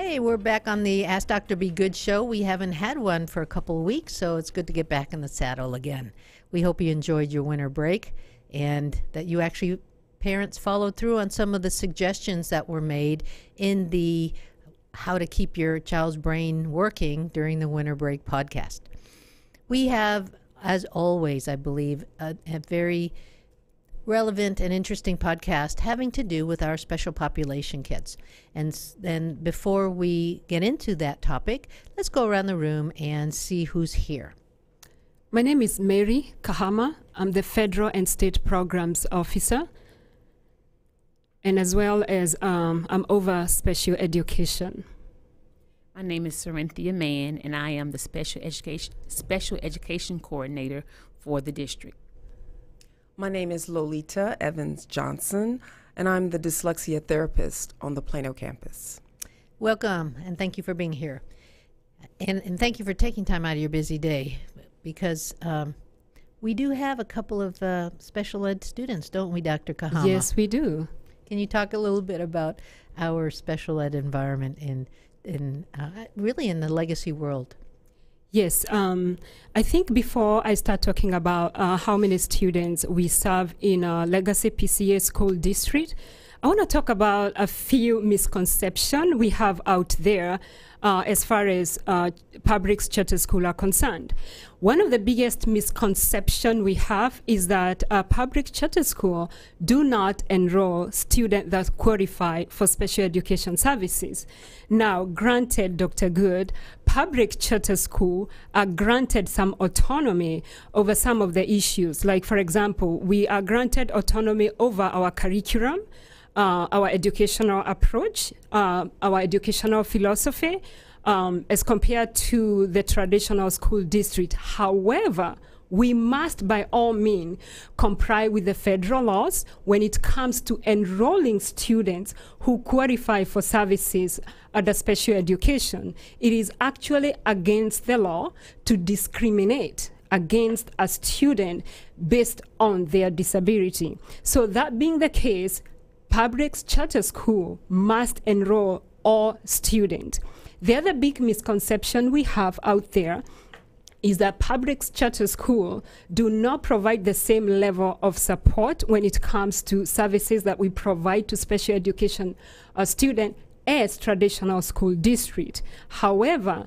Hey, we're back on the Ask Dr. Be Good show. We haven't had one for a couple of weeks, so it's good to get back in the saddle again. We hope you enjoyed your winter break and that you actually, parents, followed through on some of the suggestions that were made in the How to Keep Your Child's Brain Working During the Winter Break podcast. We have, as always, I believe, a very relevant and interesting podcast having to do with our special population kids. And then before we get into that topic, let's go around the room and see who's here. My name is Mary Kahama. I'm the Federal and State Programs Officer. And as well as I'm over special education. My name is Cynthia Mann, and I am the special education coordinator for the district. My name is Lolita Johnson, and I'm the dyslexia therapist on the Plano campus. Welcome, and thank you for being here. And thank you for taking time out of your busy day, because we do have a couple of special ed students, don't we, Dr. Kahama? Yes, we do. Can you talk a little bit about our special ed environment really in the legacy world? Yes, I think before I start talking about how many students we serve in a legacy PCA school district, I want to talk about a few misconceptions we have out there as far as public charter schools are concerned. One of the biggest misconceptions we have is that public charter schools do not enroll students that qualify for special education services. Now, granted, Dr. Good, public charter schools are granted some autonomy over some of the issues. Like, for example, we are granted autonomy over our curriculum, our educational approach, our educational philosophy, as compared to the traditional school district. However, we must by all means comply with the federal laws when it comes to enrolling students who qualify for services under special education. It is actually against the law to discriminate against a student based on their disability. So that being the case, public charter school must enroll all students. The other big misconception we have out there is that public charter schools do not provide the same level of support when it comes to services that we provide to special education students as traditional school district. However,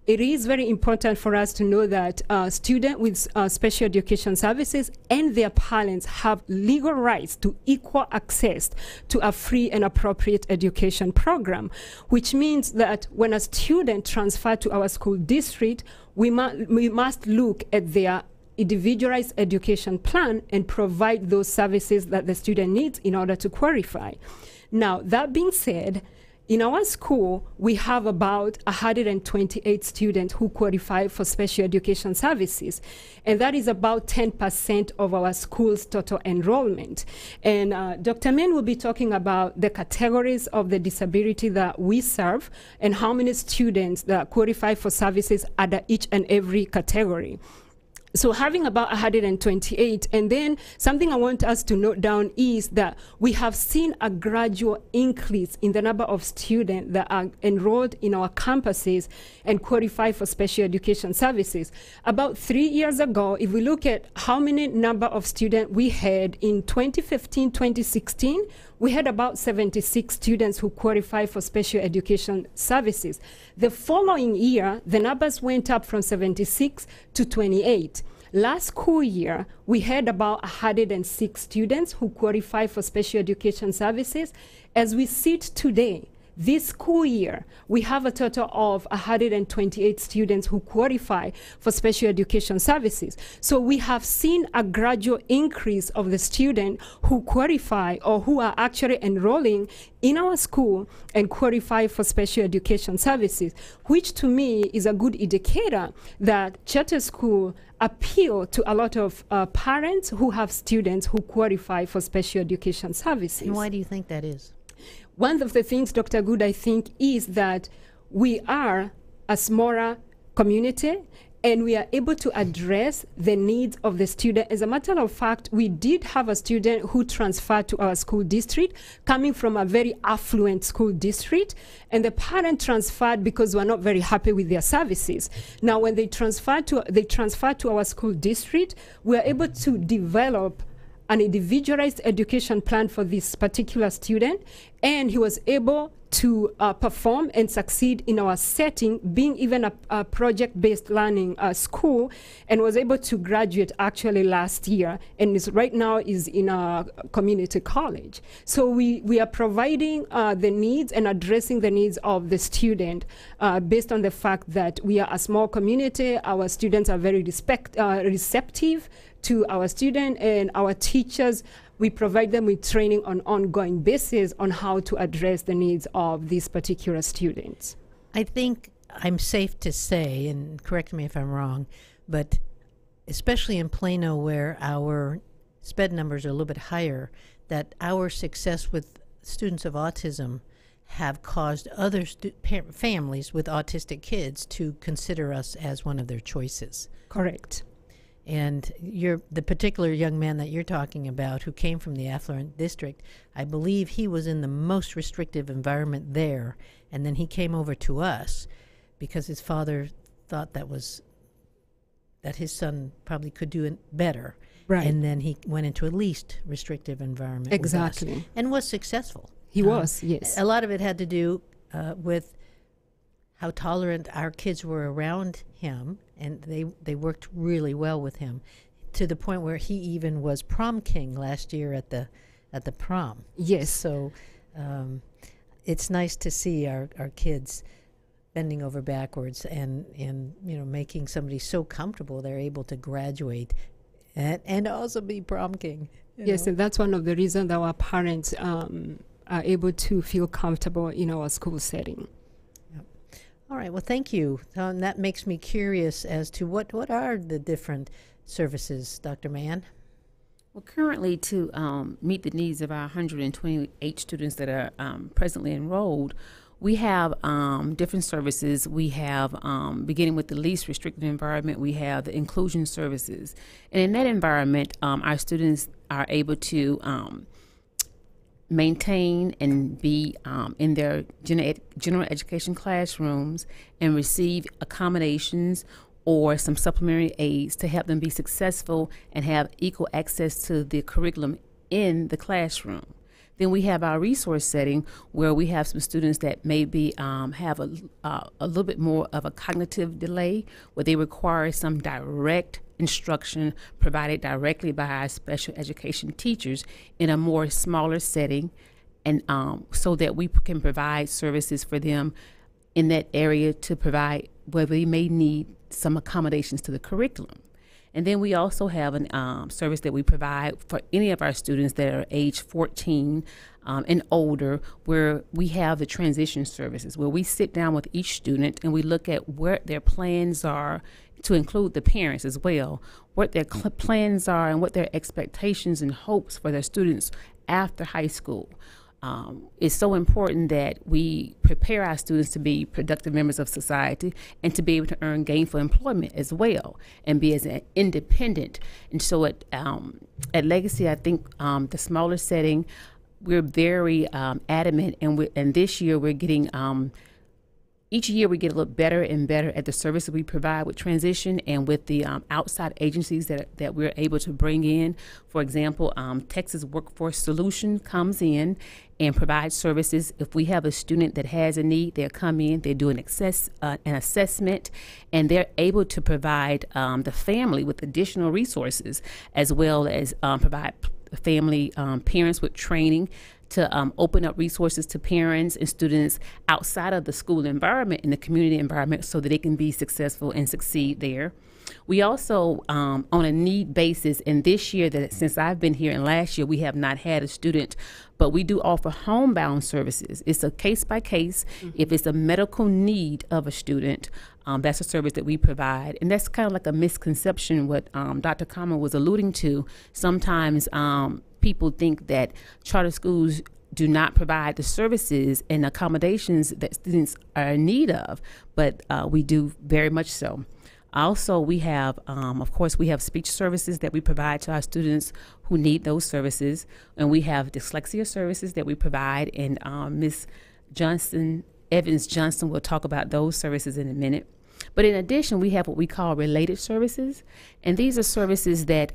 it is very important for us to know that students with special education services and their parents have legal rights to equal access to a free and appropriate education program, which means that when a student transfers to our school district, we must look at their individualized education plan and provide those services that the student needs in order to qualify. Now, that being said, in our school, we have about 128 students who qualify for special education services, and that is about 10% of our school's total enrollment. And Dr. Mann will be talking about the categories of the disability that we serve and how many students that qualify for services under each and every category. So having about 128, and then something I want us to note down is that we have seen a gradual increase in the number of students that are enrolled in our campuses and qualify for special education services. About 3 years ago, if we look at how many number of students we had in 2015, 2016, we had about 76 students who qualify for special education services. The following year, the numbers went up from 76 to 28. Last school year, we had about 106 students who qualify for special education services. As we sit today, this school year, we have a total of 128 students who qualify for special education services. So we have seen a gradual increase of the students who qualify or who are actually enrolling in our school and qualify for special education services, which to me is a good indicator that charter school appeal to a lot of parents who have students who qualify for special education services. And why do you think that is? One of the things, Dr. Good, I think, is that we are a smaller community and we are able to address the needs of the student. As a matter of fact, we did have a student who transferred to our school district, coming from a very affluent school district, and the parent transferred because we're not very happy with their services. Now, when they transferred to our school district, we are able to develop an individualized education plan for this particular student, and he was able to perform and succeed in our setting, being even a project-based learning school, and was able to graduate actually last year, and right now is in a community college. So we are providing the needs and addressing the needs of the student based on the fact that we are a small community. Our students are very receptive to our students, and our teachers, we provide them with training on an ongoing basis on how to address the needs of these particular students. I think I'm safe to say, and correct me if I'm wrong, but especially in Plano where our SPED numbers are a little bit higher, that our success with students of autism have caused other families with autistic kids to consider us as one of their choices. Correct. And the particular young man that you're talking about who came from the affluent district, I believe he was in the most restrictive environment there, and then he came over to us because his father thought that his son probably could do it better. Right. And then he went into a least restrictive environment exactly. with us and was successful. He was, yes. A lot of it had to do with how tolerant our kids were around him, and they worked really well with him, to the point where he even was prom king last year at the prom. Yes. So it's nice to see our kids bending over backwards and making somebody so comfortable they're able to graduate and also be prom king. Yes, and that's one of the reasons that our parents are able to feel comfortable in our school setting. All right. Well, thank you. That makes me curious as to what are the different services, Dr. Mann? Well, currently, to meet the needs of our 128 students that are presently enrolled, we have different services. We have, beginning with the least restricted environment, we have the inclusion services. And in that environment, our students are able to maintain and be in their general education classrooms and receive accommodations or some supplementary aids to help them be successful and have equal access to the curriculum in the classroom. Then we have our resource setting where we have some students that maybe have a little bit more of a cognitive delay, where they require some direct instruction provided directly by our special education teachers in a more smaller setting, and so that we can provide services for them in that area to provide where they may need some accommodations to the curriculum. And then we also have a service that we provide for any of our students that are age 14 and older, where we have the transition services, where we sit down with each student and we look at what their plans are, to include the parents as well, what their plans are and what their expectations and hopes for their students after high school. It's so important that we prepare our students to be productive members of society and to be able to earn gainful employment as well and be as an independent. And so at Legacy, I think the smaller setting, we're very adamant, and this year we're getting each year we get a little better and better at the service that we provide with transition and with the outside agencies that we're able to bring in. For example, Texas Workforce Solution comes in and provides services. If we have a student that has a need, they'll come in, they do an assessment, and they're able to provide the family with additional resources, as well as provide family parents with training to open up resources to parents and students outside of the school environment, in the community environment, so that they can be successful and succeed there. We also, on a need basis, and this year, that since I've been here and last year, we have not had a student, but we do offer homebound services. It's a case by case. If it's a medical need of a student, that's a service that we provide. And that's kind of like a misconception, what Dr. Kahama was alluding to. Sometimes people think that charter schools do not provide the services and accommodations that students are in need of, but we do very much so. Also, we have, of course, we have speech services that we provide to our students who need those services, and we have dyslexia services that we provide, and Ms. Evans Johnson will talk about those services in a minute. But in addition, we have what we call related services, and these are services that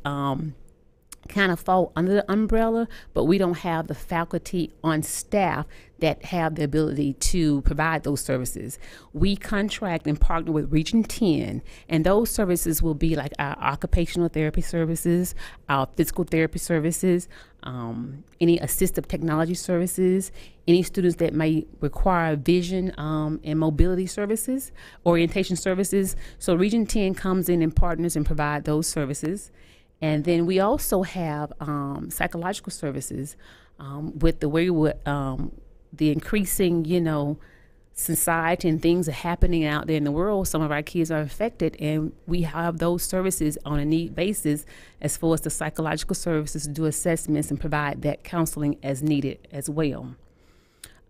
kind of fall under the umbrella, but we don't have the faculty on staff that have the ability to provide those services. We contract and partner with Region 10, and those services will be like our occupational therapy services, our physical therapy services, any assistive technology services, any students that may require vision and mobility services, orientation services. So Region 10 comes in and partners and provide those services. And then we also have psychological services with the way the increasing, society and things are happening out there in the world. Some of our kids are affected, and we have those services on a need basis as far as the psychological services, do assessments and provide that counseling as needed as well.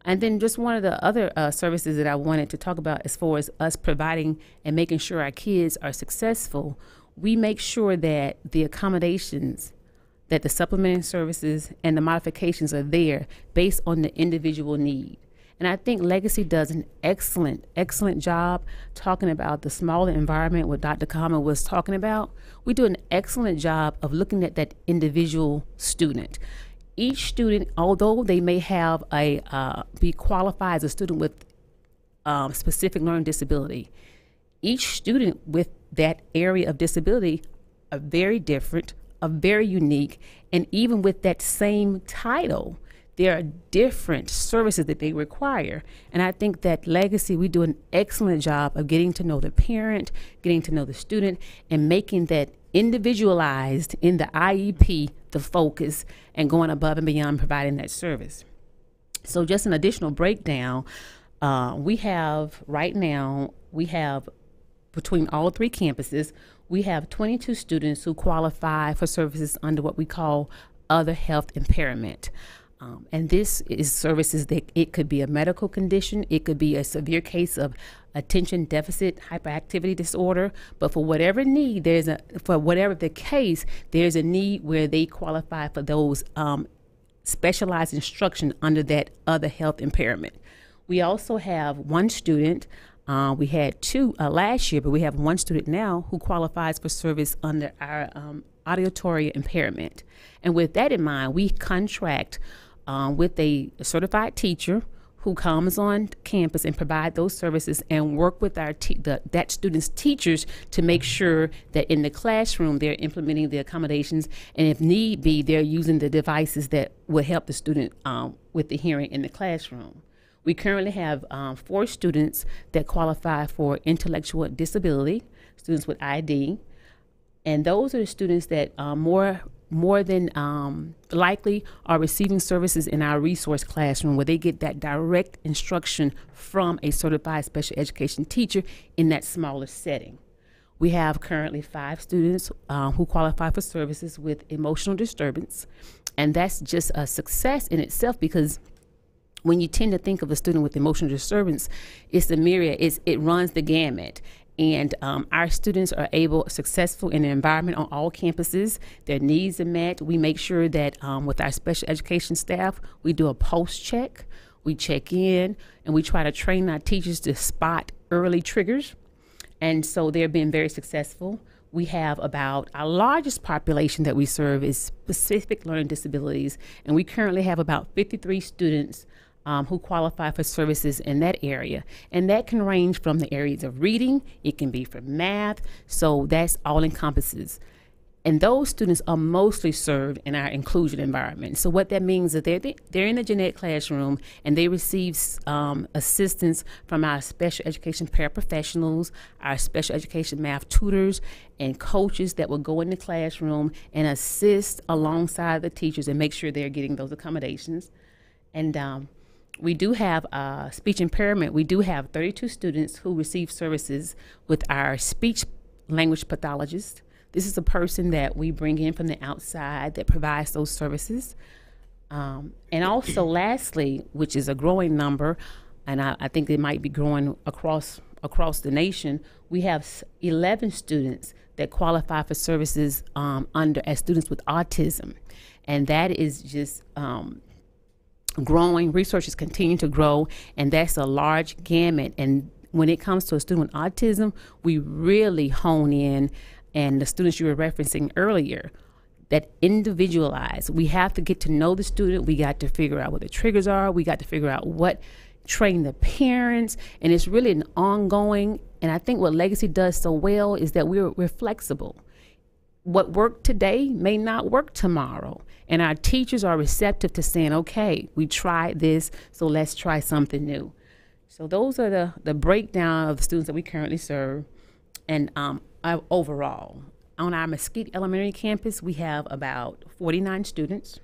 And then just one of the other services that I wanted to talk about as far as us providing and making sure our kids are successful, we make sure that the accommodations, that the supplementing services and the modifications are there based on the individual need. And I think Legacy does an excellent job talking about the smaller environment, what Dr. Kahama was talking about. We do an excellent job of looking at that individual student. Each student, although they may have be qualified as a student with specific learning disability, each student with that area of disability are very different, are very unique, and even with that same title, there are different services that they require. And I think that Legacy, we do an excellent job of getting to know the parent, getting to know the student, and making that individualized in the IEP the focus, and going above and beyond providing that service. So just an additional breakdown, we have between all three campuses, we have 22 students who qualify for services under what we call other health impairment. And this is services that it could be a medical condition, it could be a severe case of attention deficit hyperactivity disorder, but for whatever need, for whatever the case, there's a need where they qualify for those specialized instruction under that other health impairment. We also have one student. We had two last year, but we have one student now who qualifies for service under our auditory impairment. And with that in mind, we contract with a certified teacher who comes on campus and provide those services and work with our that student's teachers to make sure that in the classroom they're implementing the accommodations, and if need be, they're using the devices that will help the student with the hearing in the classroom. We currently have 4 students that qualify for intellectual disability, students with ID, and those are the students that more than likely are receiving services in our resource classroom, where they get that direct instruction from a certified special education teacher in that smaller setting. We have currently 5 students who qualify for services with emotional disturbance, and that's just a success in itself, because when you tend to think of a student with emotional disturbance, it's the myriad, it runs the gamut. And our students are successful in the environment on all campuses. Their needs are met. We make sure that with our special education staff, we do a post check. We check in, and we try to train our teachers to spot early triggers. And so they're being very successful. We have our largest population that we serve is specific learning disabilities, and we currently have about 53 students who qualify for services in that area. And that can range from the areas of reading, it can be for math, so that's all encompasses. And those students are mostly served in our inclusion environment. So what that means is that they're in the gen ed classroom, and they receive assistance from our special education paraprofessionals, our special education math tutors, and coaches that will go in the classroom and assist alongside the teachers and make sure they're getting those accommodations. And we do have speech impairment. We do have 32 students who receive services with our speech language pathologist. This is a person that we bring in from the outside that provides those services. And also lastly, which is a growing number, and I think it might be growing across across the nation, we have 11 students that qualify for services as students with autism. And that is just growing. Research is continuing to grow, and that's a large gamut. And when it comes to a student with autism, we really hone in, and the students you were referencing earlier, that individualize. We have to get to know the student. We got to figure out what the triggers are. We got to figure out what train the parents, and it's really an ongoing. And I think what Legacy does so well is that we're flexible. What worked today may not work tomorrow, and our teachers are receptive to saying, okay, we tried this, so let's try something new. So those are the breakdown of the students that we currently serve. And overall, on our Mesquite Elementary campus, we have about 49 students.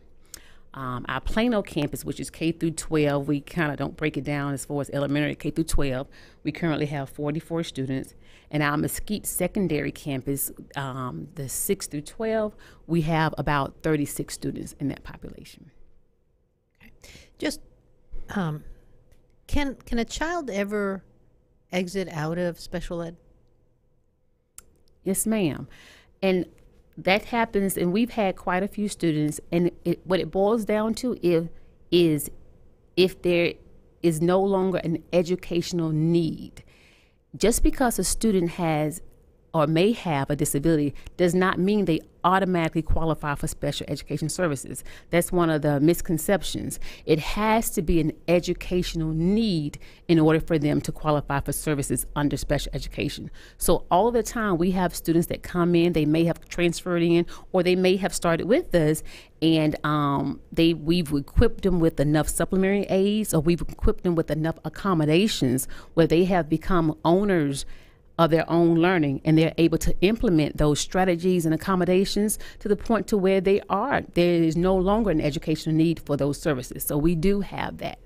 Our Plano campus, which is K through 12, we kind of don't break it down as far as elementary, K through 12. We currently have 44 students. And our Mesquite Secondary campus, the 6 through 12, we have about 36 students in that population. Just, can a child ever exit out of special ed? Yes, ma'am. And that happens, and we've had quite a few students, and what it boils down to is if there is no longer an educational need. Just because a student has or may have a disability does not mean they automatically qualify for special education services. That's one of the misconceptions. It has to be an educational need in order for them to qualify for services under special education. So all the time we have students that come in, they may have transferred in, or they may have started with us, and we've equipped them with enough supplementary aids, or we've equipped them with enough accommodations where they have become owners of their own learning, and they're able to implement those strategies and accommodations to the point to where there is no longer an educational need for those services. So we do have that.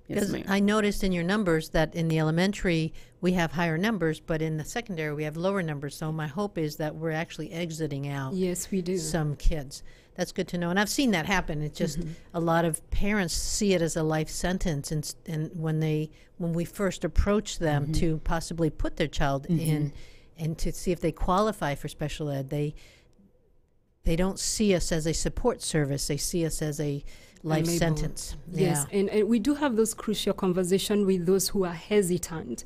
Yes, because I noticed in your numbers that in the elementary we have higher numbers, but in the secondary we have lower numbers. So my hope is that we're actually exiting out. Yes, we do. Some kids. That's good to know. And I've seen that happen. It's just a lot of parents see it as a life sentence, and when we first approach them to possibly put their child in and to see if they qualify for special ed, they don't see us as a support service. They see us as a life sentence. Yes, Yeah. and we do have those crucial conversations with those who are hesitant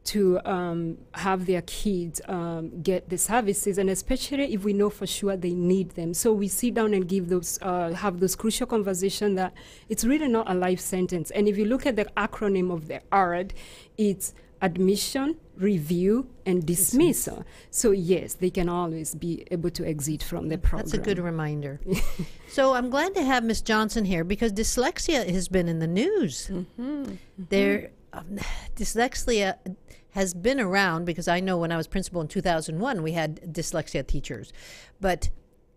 to have their kids get the services, and especially if we know for sure they need them. So we sit down and have those crucial conversations that it's really not a life sentence. And if you look at the acronym of the ARD, it's admission, review, and dismissal. So yes, they can always be able to exit from the program. That's a good reminder. So I'm glad to have Ms. Johnson here because dyslexia has been in the news. Dyslexia has been around because I know when I was principal in 2001, we had dyslexia teachers, but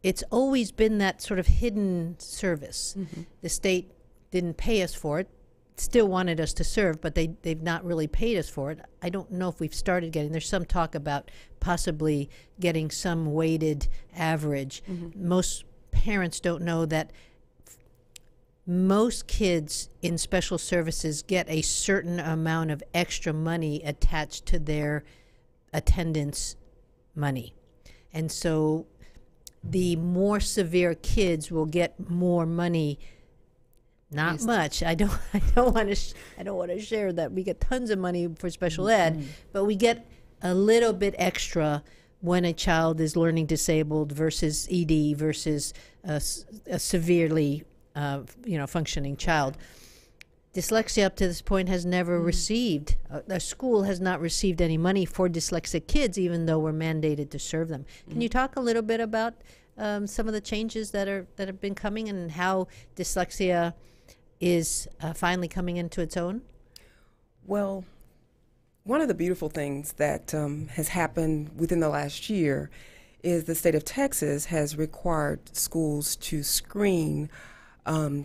it's always been that sort of hidden service. The state didn't pay us for it, still wanted us to serve, but they've not really paid us for it. I don't know if we've started getting, there's some talk about possibly getting some weighted average. Most parents don't know that most kids in special services get a certain amount of extra money attached to their attendance money. And so the more severe kids will get more money. Not much. I don't want to share that we get tons of money for special ed, but we get a little bit extra when a child is learning disabled versus ED versus a severely functioning child. Dyslexia up to this point has never received, a school has not received any money for dyslexic kids, even though we're mandated to serve them. Can you talk a little bit about some of the changes that have been coming and how dyslexia is finally coming into its own? Well, one of the beautiful things that has happened within the last year is the state of Texas has required schools to screen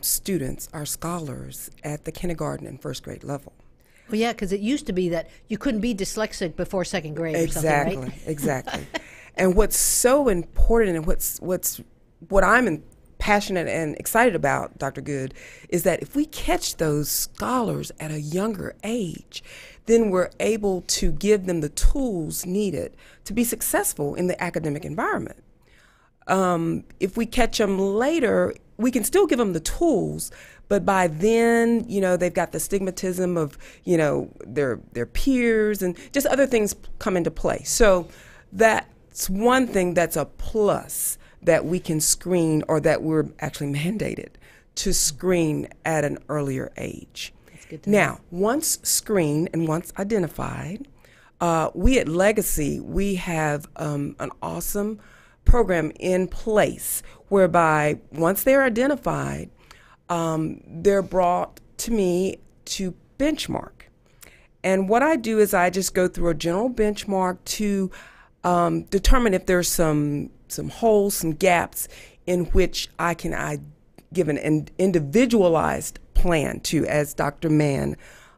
students, our scholars, at the kindergarten and first grade level. Well, yeah, because it used to be that you couldn't be dyslexic before second grade or something, right? Exactly. And what's so important and what I'm passionate and excited about, Dr. Good, is that if we catch those scholars at a younger age, then we're able to give them the tools needed to be successful in the academic environment. If we catch them later, we can still give them the tools, but by then, they've got the stigmatism of, their peers and just other things come into play. So that's one thing that's a plus that we can screen, or that we're actually mandated to screen at an earlier age. That's good to Now, know. once screened and once identified, we at Legacy, we have an awesome program in place whereby once they're identified, they're brought to me to benchmark. And what I do is I just go through a general benchmark to determine if there's some holes, some gaps in which I can give an individualized plan to, as Dr. Mann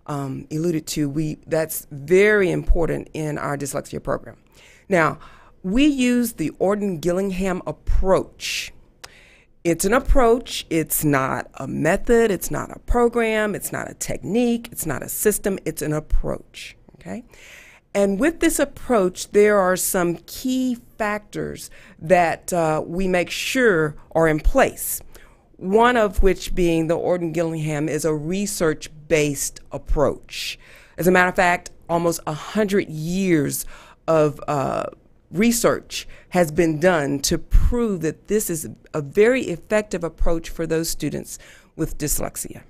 alluded to. That's very important in our dyslexia program. Now, we use the Orton-Gillingham approach. It's an approach. It's not a method. It's not a program. It's not a technique. It's not a system. It's an approach, okay? And with this approach, there are some key factors that we make sure are in place. One of which being the Orton-Gillingham is a research-based approach. As a matter of fact, almost 100 years of research has been done to prove that this is a very effective approach for those students with dyslexia.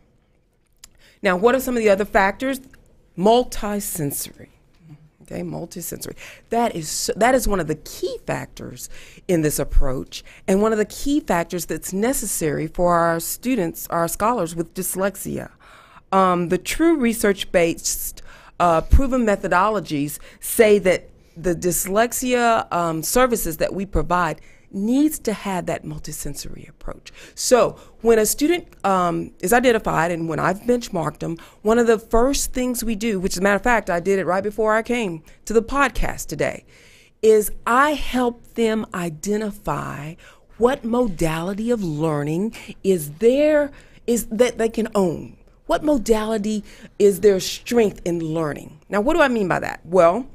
Now, what are some of the other factors? Multisensory. Okay, multisensory. That is one of the key factors in this approach, and one of the key factors that's necessary for our students, our scholars with dyslexia. The true research-based proven methodologies say that the dyslexia services that we provide needs to have that multisensory approach. So when a student is identified and when I've benchmarked them, one of the first things we do, which as a matter of fact, I did it right before I came to the podcast today, is I help them identify what modality of learning is that they can own. What modality is their strength in learning? Now, what do I mean by that? Well,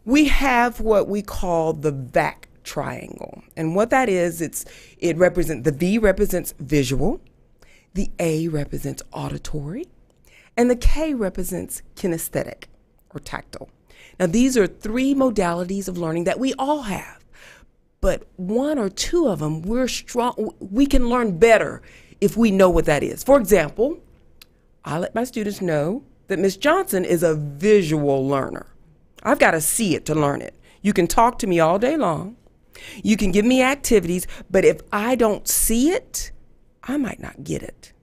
we have what we call the VAC triangle. And what that is, the V represents visual, the A represents auditory, and the K represents kinesthetic or tactile. Now, these are three modalities of learning that we all have, but one or two of them we can learn better if we know what that is. For example, I let my students know that Miss Johnson is a visual learner. I've got to see it to learn it. You can talk to me all day long. You can give me activities, but if I don't see it, I might not get it.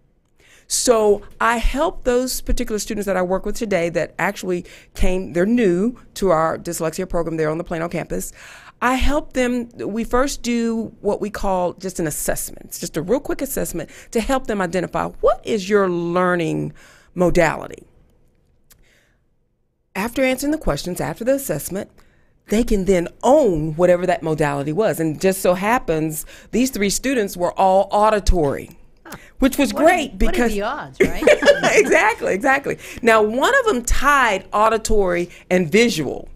So I help those particular students that I work with today that actually they're new to our dyslexia program there on the Plano campus. I help them, we first do what we call just an assessment. It's just a real quick assessment to help them identify what is your learning modality. After answering the questions, after the assessment, they can then own whatever that modality was. And just so happens, these three students were all auditory, which was great because— What are the odds, right? Exactly. Now, one of them tied auditory and visual.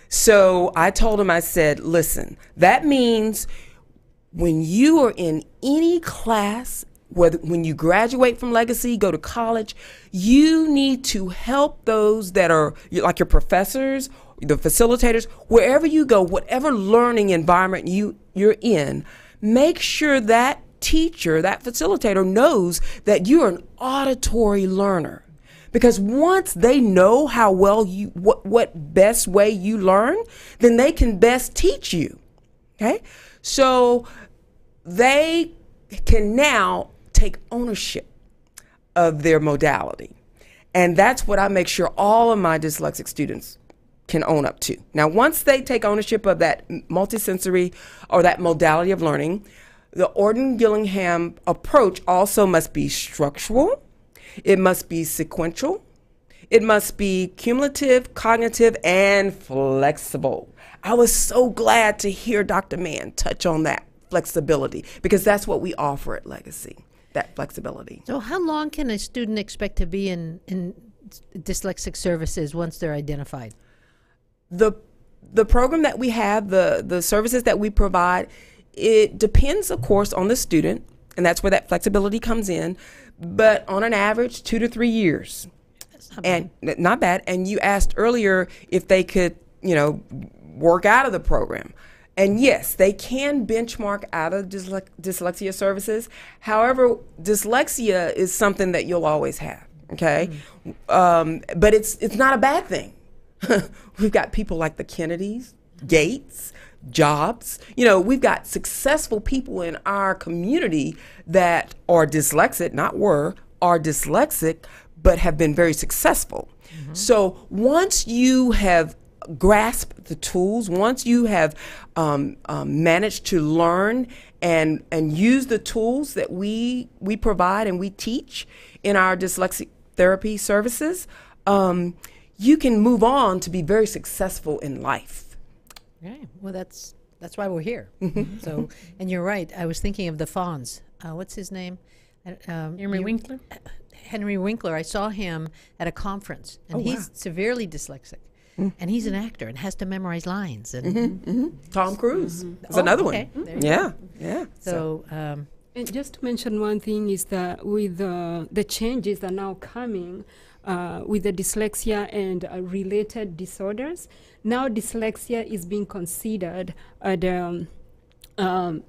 So I told him, I said, listen, that means when you are in any class, when you graduate from Legacy, go to college, you need to help those that are like your professors, the facilitators, wherever you go, whatever learning environment you're in, make sure that teacher, that facilitator knows that you're an auditory learner. Because once they know how well what best way you learn, then they can best teach you, okay? So they can now take ownership of their modality. And that's what I make sure all of my dyslexic students can own up to. Now, once they take ownership of that multisensory or that modality of learning, the Orton-Gillingham approach also must be structural. It must be sequential. It must be cumulative, cognitive, and flexible. I was so glad to hear Dr. Mann touch on that. flexibility, because that's what we offer at Legacy, that flexibility. So how long can a student expect to be in dyslexic services once they're identified? The program that we have, the services that we provide, it depends, of course, on the student, and that's where that flexibility comes in. But on an average, 2 to 3 years. And not bad. And you asked earlier if they could, work out of the program. And yes, they can benchmark out of dyslexia services. However, dyslexia is something that you'll always have, okay? But it's not a bad thing. We've got people like the Kennedys, Gates, Jobs. We've got successful people in our community that are dyslexic, are dyslexic, but have been very successful. So once you have grasped the tools, once you have managed to learn and use the tools that we provide and we teach in our dyslexic therapy services, you can move on to be very successful in life. Right. Well, that's why we're here. So, and you're right. I was thinking of the Fonz. What's his name? Henry Winkler? Henry Winkler. I saw him at a conference, and he's severely dyslexic. And he's an actor and has to memorize lines. And Tom Cruise is another one. Yeah. So, and just to mention one thing is that with the changes that are now coming with the dyslexia and related disorders, now dyslexia is being considered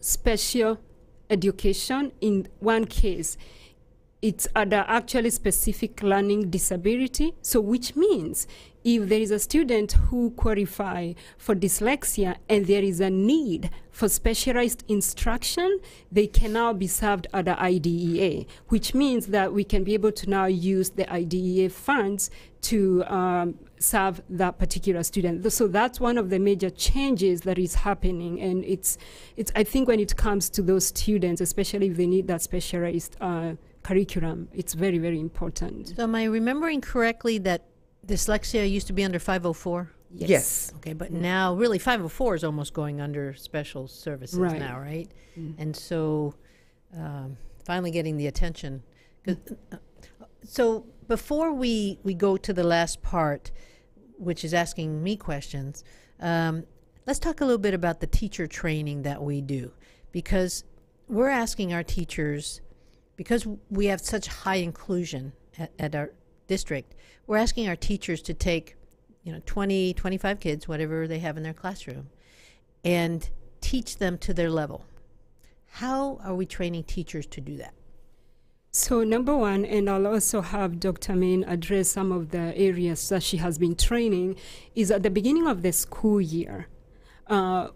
special education. In one case, it's actually specific learning disability. So which means if there is a student who qualify for dyslexia and there is a need for specialized instruction, they can now be served at the IDEA, which means that we can be able to now use the IDEA funds to serve that particular student. So that's one of the major changes that is happening. And it's I think when it comes to those students, especially if they need that specialized curriculum, it's very, very important. So am I remembering correctly that dyslexia used to be under 504? Yes. Okay, but now really 504 is almost going under special services now, right? And so finally getting the attention. So before we go to the last part, which is asking me questions, let's talk a little bit about the teacher training that we do, because we're asking our teachers, because we have such high inclusion at our district, we're asking our teachers to take 20, 25 kids, whatever they have in their classroom, and teach them to their level. How are we training teachers to do that? So number one, and I'll also have Dr. Mann address some of the areas that she has been training, is at the beginning of the school year,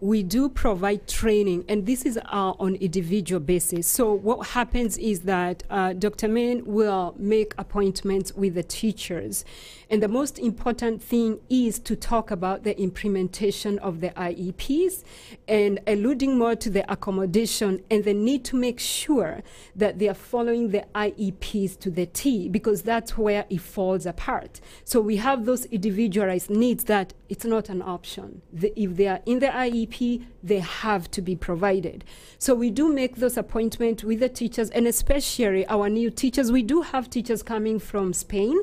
we do provide training, and this is on individual basis. So what happens is that Dr. Mann will make appointments with the teachers, and the most important thing is to talk about the implementation of the IEPs and alluding more to the accommodation and the need to make sure that they are following the IEPs to the T, because that's where it falls apart. So we have those individualized needs that it's not an option. If they are in the IEP, they have to be provided. So we do make those appointments with the teachers, and especially our new teachers. We do have teachers coming from Spain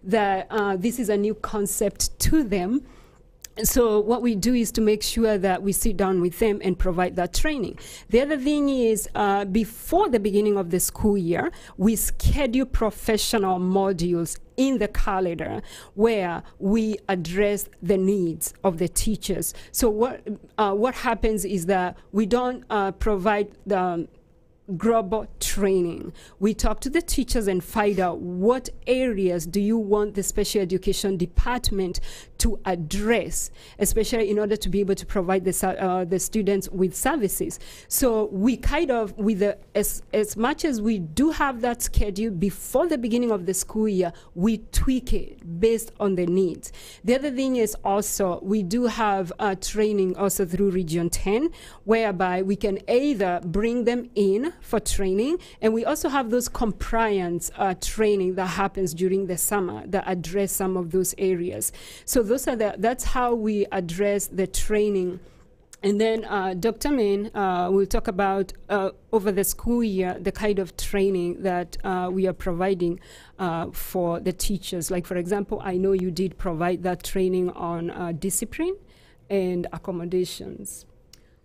that this is a new concept to them. So what we do is to make sure that we sit down with them and provide that training. The other thing is before the beginning of the school year, we schedule professional modules in the calendar where we address the needs of the teachers. So what happens is that we don't provide the global training. We talk to the teachers and find out what areas do you want the special education department to address, especially in order to be able to provide the students with services. So we kind of, as much as we do have that schedule before the beginning of the school year, we tweak it based on the needs. The other thing is also we do have training also through Region 10, whereby we can either bring them in for training, and we also have those compliance training that happens during the summer that address some of those areas. So that's how we address the training And then Dr. Mann will talk about over the school year the kind of training that we are providing for the teachers. Like, for example, I know you did provide that training on discipline and accommodations.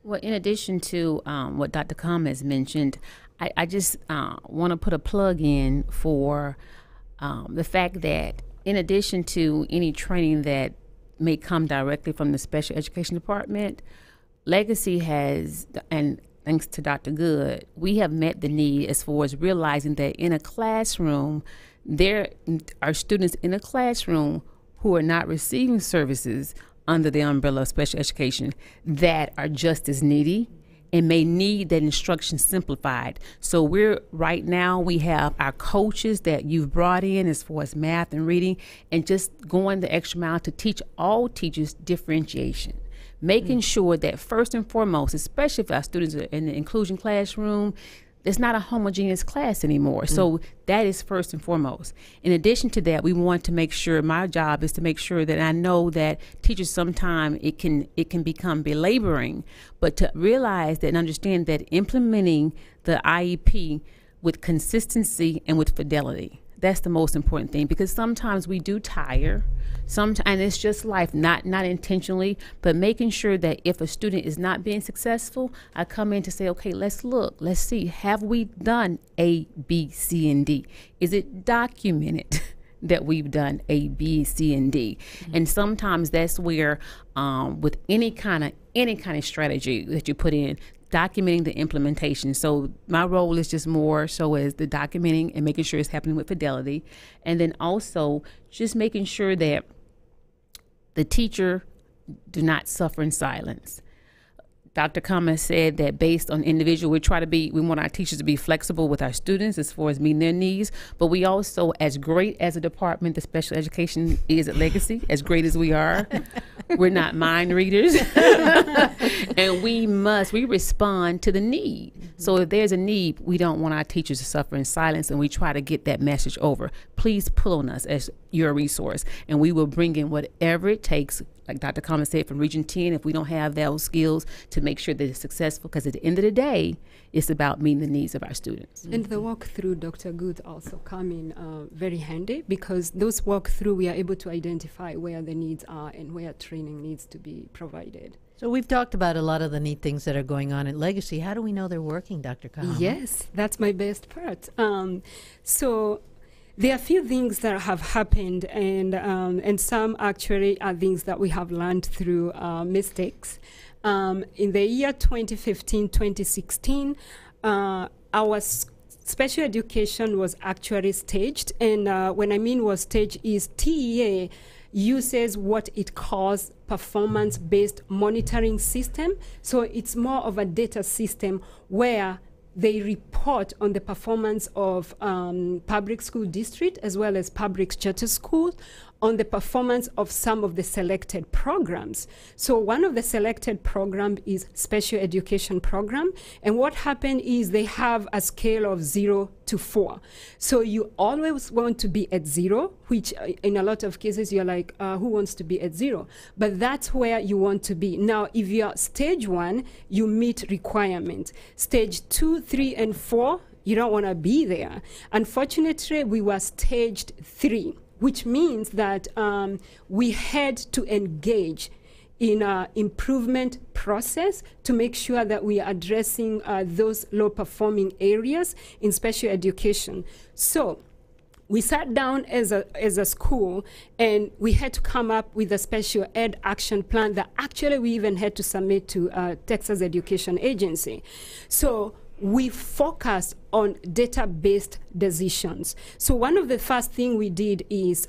Well, in addition to what Dr. Kahama has mentioned, I just want to put a plug in for the fact that in addition to any training that may come directly from the special education department, Legacy has, and thanks to Dr. Good, we have met the need as far as realizing that in a classroom, there are students in a classroom who are not receiving services under the umbrella of special education that are just as needy and may need that instruction simplified. So right now we have our coaches that you've brought in as far as math and reading, and just going the extra mile to teach all teachers differentiation. Making sure that first and foremost, especially if our students are in the inclusion classroom, it's not a homogeneous class anymore. So that is first and foremost. In addition to that, we want to make sure, my job is to make sure that I know that teachers sometimes it can become belaboring, but to realize that and understand that implementing the IEP with consistency and with fidelity, that's the most important thing, because sometimes we do tire. And it's just life, not intentionally, but making sure that if a student is not being successful, I come in to say, okay, let's look, let's see, have we done A, B, C, and D? Is it documented that we've done A, B, C, and D? And sometimes that's where, with any kind of strategy that you put in, documenting the implementation. So my role is just more so as the documenting and making sure it's happening with fidelity. And then also just making sure that the teacher do not suffer in silence. Dr. Kahama said that based on individual, we want our teachers to be flexible with our students as far as meeting their needs, but we also, as great as a department the special education is at Legacy, as great as we are, we're not mind readers. And we respond to the need. So if there's a need, we don't want our teachers to suffer in silence, and we try to get that message over. Please pull on us as your resource, and we will bring in whatever it takes, like Dr. Kahama said, from Region 10, if we don't have those skills, to make sure that it's successful, because at the end of the day, it's about meeting the needs of our students. And the walkthrough, Dr. Good, also come in very handy, because those walkthrough, we are able to identify where the needs are and where training needs to be provided. So we've talked about a lot of the neat things that are going on at Legacy. How do we know they're working, Dr. Kahama? Yes, that's my best part. So there are a few things that have happened, and some actually are things that we have learned through mistakes. In the year 2015-2016, our special education was actually staged, and when I mean was staged is TEA uses what it calls performance-based monitoring system. So it's more of a data system where they report on the performance of public school district as well as public charter schools on the performance of some of the selected programs. So one of the selected programs is special education program. And what happened is they have a scale of 0 to 4. So you always want to be at 0, which in a lot of cases you're like, who wants to be at 0? But that's where you want to be. Now, if you're stage 1, you meet requirements. Stage 2, 3, and 4, you don't want to be there. Unfortunately, we were staged 3. Which means that we had to engage in an improvement process to make sure that we are addressing those low-performing areas in special education. So we sat down as a school, and we had to come up with a special ed action plan that actually we even had to submit to Texas Education Agency. So we focused on data-based decisions. So one of the first things we did is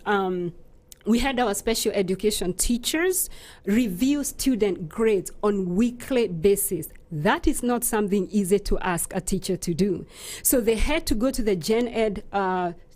we had our special education teachers review student grades on weekly basis. That is not something easy to ask a teacher to do. So they had to go to the gen ed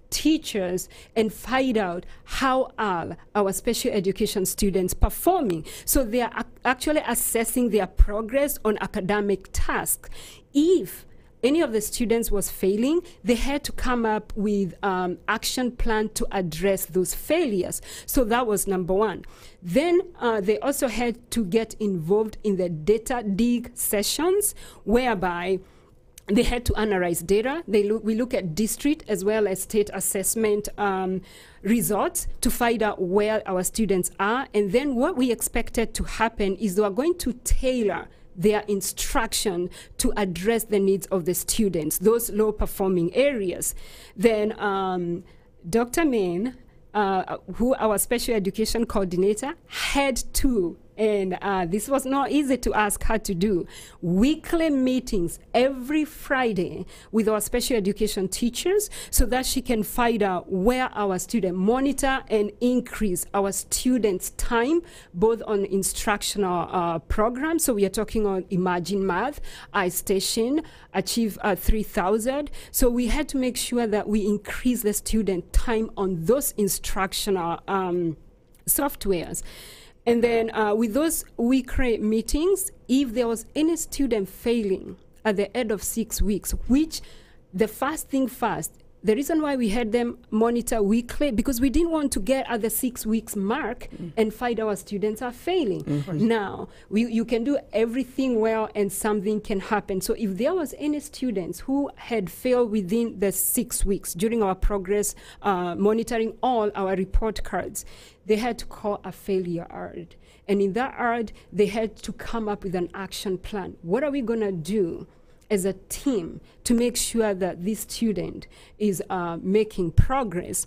teachers and find out how are our special education students performing. So they are actually assessing their progress on academic tasks. If any of the students was failing, they had to come up with action plan to address those failures. So that was number one. Then they also had to get involved in the data dig sessions, whereby they had to analyze data. We look at district as well as state assessment results to find out where our students are. And then what we expected to happen is they are going to tailor their instruction to address the needs of the students, those low-performing areas. Then Dr. Mann, who our special education coordinator, had to, and this was not easy to ask her to do, weekly meetings every Friday with our special education teachers so that she can find out where our students monitor and increase our students' time, both on instructional programs. So we are talking on Imagine Math, iStation, Achieve 3000. So we had to make sure that we increase the student time on those instructional softwares. And then with those weekly meetings, if there was any student failing at the end of 6 weeks, which the first thing first, the reason why we had them monitor weekly, because we didn't want to get at the 6 weeks mark and find our students are failing. Now, you can do everything well and something can happen. So if there was any students who had failed within the 6 weeks during our progress monitoring all our report cards, they had to call a failure ARD. And in that ARD, they had to come up with an action plan. What are we going to do as a team to make sure that this student is making progress?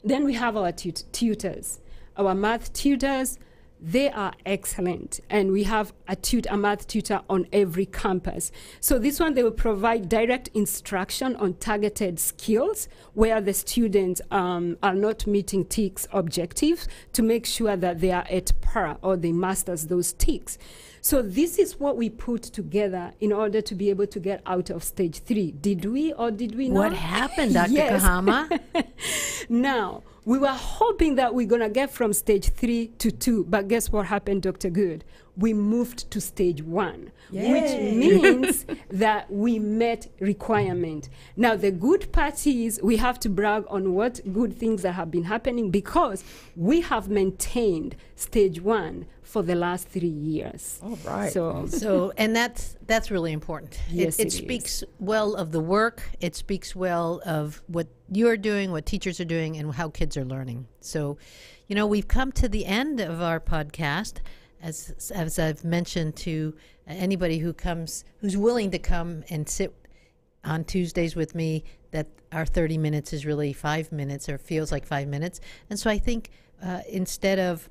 Then we have our tutors. Our math tutors, they are excellent. And we have a math tutor on every campus. So this one, they will provide direct instruction on targeted skills where the students are not meeting TICS objectives to make sure that they are at par or they master those TICS. So this is what we put together in order to be able to get out of stage 3. Did we or did we not? What happened, Dr. Yes. Kahama? Now, we were hoping that we're going to get from stage 3 to 2, but guess what happened, Dr. Good? We moved to stage 1, Yay. which means that we met requirement. Now, the good part is we have to brag on what good things that have been happening because we have maintained stage 1 for the last 3 years. All right. So, and that's really important. Yes, it it speaks well of the work. It speaks well of what you're doing, what teachers are doing, and how kids are learning. So, we've come to the end of our podcast. As I've mentioned to anybody who's willing to come and sit on Tuesdays with me, that our 30 minutes is really 5 minutes or feels like 5 minutes. And so I think instead of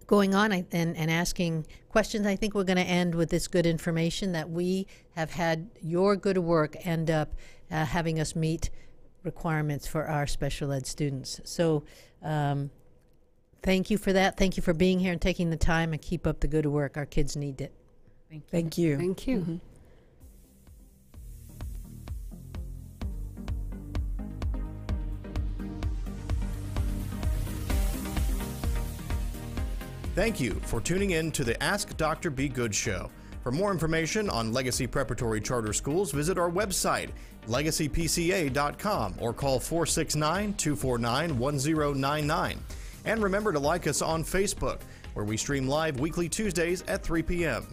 going on and asking questions, I think we're going to end with this good information that we have had your good work end up having us meet requirements for our special ed students. So thank you for that. Thank you for being here and taking the time, and keep up the good work. Our kids need it. Thank you. Thank you. Mm-hmm. Thank you for tuning in to the Ask Dr. Be Good show. For more information on Legacy Preparatory Charter Schools, visit our website, legacypca.com, or call 469-249-1099. And remember to like us on Facebook, where we stream live weekly Tuesdays at 3 p.m.